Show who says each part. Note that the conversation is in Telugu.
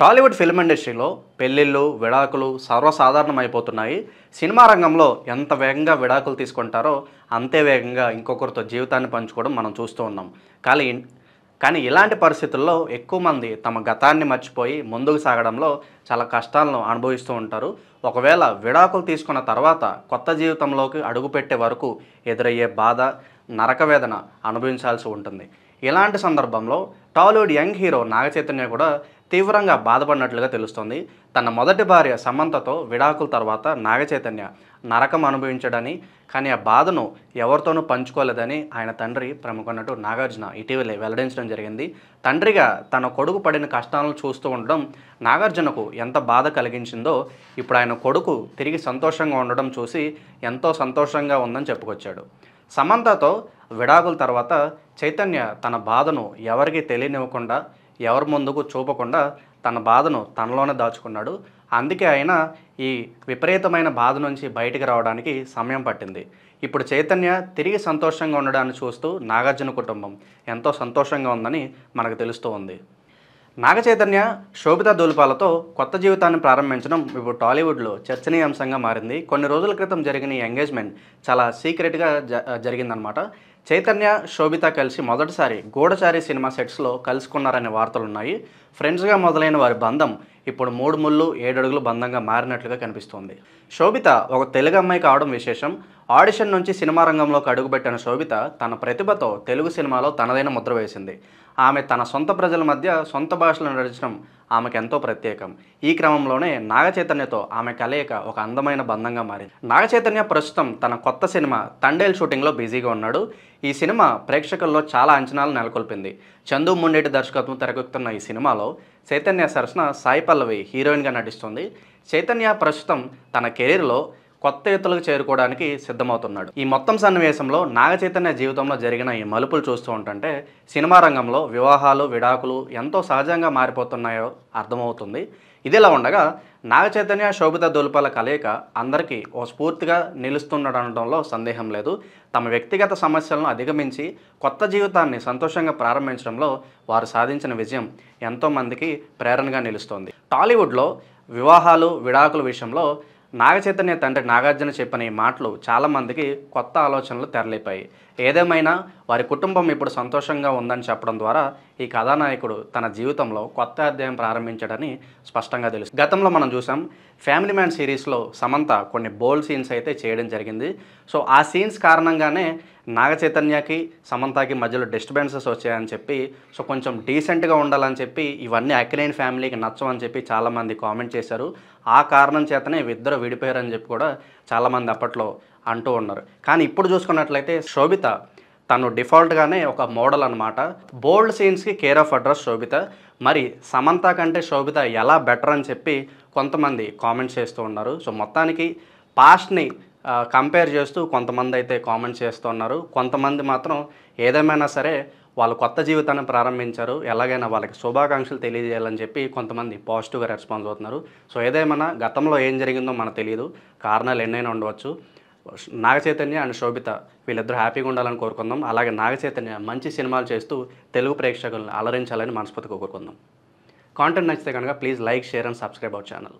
Speaker 1: టాలీవుడ్ ఫిల్మ్ ఇండస్ట్రీలో పెళ్ళిళ్ళు విడాకులు సర్వసాధారణమైపోతున్నాయి. సినిమా రంగంలో ఎంత వేగంగా విడాకులు తీసుకుంటారో అంతే వేగంగా ఇంకొకరితో జీవితాన్ని పంచుకోవడం మనం చూస్తూ ఉన్నాం. కానీ కానీ ఇలాంటి పరిస్థితుల్లో ఎక్కువ మంది తమ గతాన్ని మర్చిపోయి ముందుకు సాగడంలో చాలా కష్టాలను అనుభవిస్తూ ఉంటారు. ఒకవేళ విడాకులు తీసుకున్న తర్వాత కొత్త జీవితంలోకి అడుగుపెట్టే వరకు ఎదురయ్యే బాధ, నరకవేదన అనుభవించాల్సి ఉంటుంది. ఇలాంటి సందర్భంలో టాలీవుడ్ యంగ్ హీరో నాగచైతన్య కూడా తీవ్రంగా బాధపడినట్లుగా తెలుస్తోంది. తన మొదటి భార్య సమంతతో విడాకుల తర్వాత నాగచైతన్య నరకం అనుభవించడని, కానీ ఆ బాధను ఎవరితోనూ పంచుకోలేదని ఆయన తండ్రి ప్రముఖ నటుడు నాగార్జున ఇటీవలే వెల్లడించడం జరిగింది. తండ్రిగా తన కొడుకు పడిన కష్టాలను చూస్తూ ఉండడం నాగార్జునకు ఎంత బాధ కలిగించిందో ఇప్పుడు ఆయన కొడుకు తిరిగి సంతోషంగా ఉండడం చూసి ఎంతో సంతోషంగా ఉందని చెప్పుకొచ్చాడు. సమంతతో విడాకుల తర్వాత చైతన్య తన బాధను ఎవరికీ తెలియనివ్వకుండా, ఎవరి ముందుకు చూపకుండా తన బాధను తనలోనే దాచుకున్నాడు. అందుకే ఆయన ఈ విపరీతమైన బాధ నుంచి బయటికి రావడానికి సమయం పట్టింది. ఇప్పుడు చైతన్య తిరిగి సంతోషంగా ఉండడాన్ని చూస్తూ నాగార్జున కుటుంబం ఎంతో సంతోషంగా ఉందని మనకు తెలుస్తూ ఉంది. నాగచైతన్య, శోభితా ధూళిపాలతో కొత్త జీవితాన్ని ప్రారంభించడం ఇప్పుడు టాలీవుడ్లో చర్చనీయాంశంగా మారింది. కొన్ని రోజుల క్రితం జరిగిన ఈ ఎంగేజ్మెంట్ చాలా సీక్రెట్గా జరిగిందనమాట. చైతన్య, శోభిత కలిసి మొదటిసారి గూఢచారి సినిమా సెట్స్లో కలుసుకున్నారనే వార్తలున్నాయి. ఫ్రెండ్స్గా మొదలైన వారి బంధం ఇప్పుడు 3 ముళ్ళు 7 అడుగుల బంధంగా మారినట్లుగా కనిపిస్తోంది. శోభిత ఒక తెలుగు అమ్మాయి కావడం విశేషం. ఆడిషన్ నుంచి సినిమా రంగంలోకి అడుగుపెట్టిన శోభిత తన ప్రతిభతో తెలుగు సినిమాలో తనదైన ముద్ర వేసింది. ఆమె తన సొంత ప్రజల మధ్య సొంత భాషలో నడిచడం ఆమెకు ఎంతో ప్రత్యేకం. ఈ క్రమంలోనే నాగచైతన్యతో ఆమె కలయిక ఒక అందమైన బంధంగా మారింది. నాగచైతన్య ప్రస్తుతం తన కొత్త సినిమా తండేల్ షూటింగ్లో బిజీగా ఉన్నాడు. ఈ సినిమా ప్రేక్షకుల్లో చాలా అంచనాలు నెలకొల్పింది. చందు ముండేటి దర్శకత్వం తెరకెక్కుతున్న ఈ సినిమాలో చైతన్య సరసన సాయి పల్లవి హీరోయిన్గా నటిస్తుంది. చైతన్య ప్రస్తుతం తన కెరీర్లో కొత్త ఎత్తులకు చేరుకోవడానికి సిద్ధమవుతున్నాడు. ఈ మొత్తం సన్నివేశంలో నాగచైతన్య జీవితంలో జరిగిన ఈ మలుపులు చూస్తూ ఉంటుంటే సినిమా రంగంలో వివాహాలు, విడాకులు ఎంతో సహజంగా మారిపోతున్నాయో అర్థమవుతుంది. ఇదిలా ఉండగా నాగచైతన్య, శోభితా ధూళిపాల కలయిక అందరికీ ఓ స్ఫూర్తిగా నిలుస్తుండడంలో సందేహం లేదు. తమ వ్యక్తిగత సమస్యలను అధిగమించి కొత్త జీవితాన్ని సంతోషంగా ప్రారంభించడంలో వారు సాధించిన విజయం ఎంతోమందికి ప్రేరణగా నిలుస్తోంది. టాలీవుడ్లో వివాహాలు, విడాకుల విషయంలో నాగచైతన్య తండ్రి నాగార్జున చెప్పిన ఈ మాటలు చాలామందికి కొత్త ఆలోచనలు తెరలేపాయి. ఏదేమైనా వారి కుటుంబం ఇప్పుడు సంతోషంగా ఉందని చెప్పడం ద్వారా ఈ కథానాయకుడు తన జీవితంలో కొత్త అధ్యాయం ప్రారంభించాడని స్పష్టంగా తెలుసు. గతంలో మనం చూసాం ఫ్యామిలీ మ్యాన్ సిరీస్లో సమంత కొన్ని బోల్డ్ సీన్స్ అయితే చేయడం జరిగింది. సో ఆ సీన్స్ కారణంగానే నాగచైతన్యకి, సమంతకి మధ్యలో డిస్టర్బెన్సెస్ వచ్చాయని చెప్పి, సో కొంచెం డీసెంట్గా ఉండాలని చెప్పి, ఇవన్నీ అక్కినేని ఫ్యామిలీకి నచ్చవని చెప్పి చాలామంది కామెంట్ చేశారు. ఆ కారణం చేతనే ఇద్దరు విడిపోయారని చెప్పి కూడా చాలామంది అప్పట్లో అంటూ ఉన్నారు. కానీ ఇప్పుడు చూసుకున్నట్లయితే శోభిత తను డిఫాల్ట్గానే ఒక మోడల్ అనమాట. బోల్డ్ సీన్స్కి కేర్ ఆఫ్ అడ్రస్ శోభిత. మరి సమంత కంటే శోభిత ఎలా బెటర్ అని చెప్పి కొంతమంది కామెంట్స్ చేస్తూ ఉన్నారు. సో మొత్తానికి పాస్ట్ని కంపేర్ చేస్తూ కొంతమంది అయితే కామెంట్స్ చేస్తూ ఉన్నారు. కొంతమంది మాత్రం ఏదేమైనా సరే వాళ్ళు కొత్త జీవితాన్ని ప్రారంభించారు, ఎలాగైనా వాళ్ళకి శుభాకాంక్షలు తెలియజేయాలని చెప్పి కొంతమంది పాజిటివ్గా రెస్పాన్స్ అవుతున్నారు. సో ఏదేమైనా గతంలో ఏం జరిగిందో మనకు తెలియదు, కారణాలు ఎన్నైనా ఉండవచ్చు. నాగచైతన్య అండ్ శోభిత వీళ్ళిద్దరూ హ్యాపీగా ఉండాలని కోరుకుందాం. అలాగే నాగచైతన్య మంచి సినిమాలు చేస్తూ తెలుగు ప్రేక్షకులను అలరించాలని మనస్ఫూర్తిగా కోరుకుందాం. కాంటెంట్ నచ్చితే కనుక please like, share and subscribe our channel.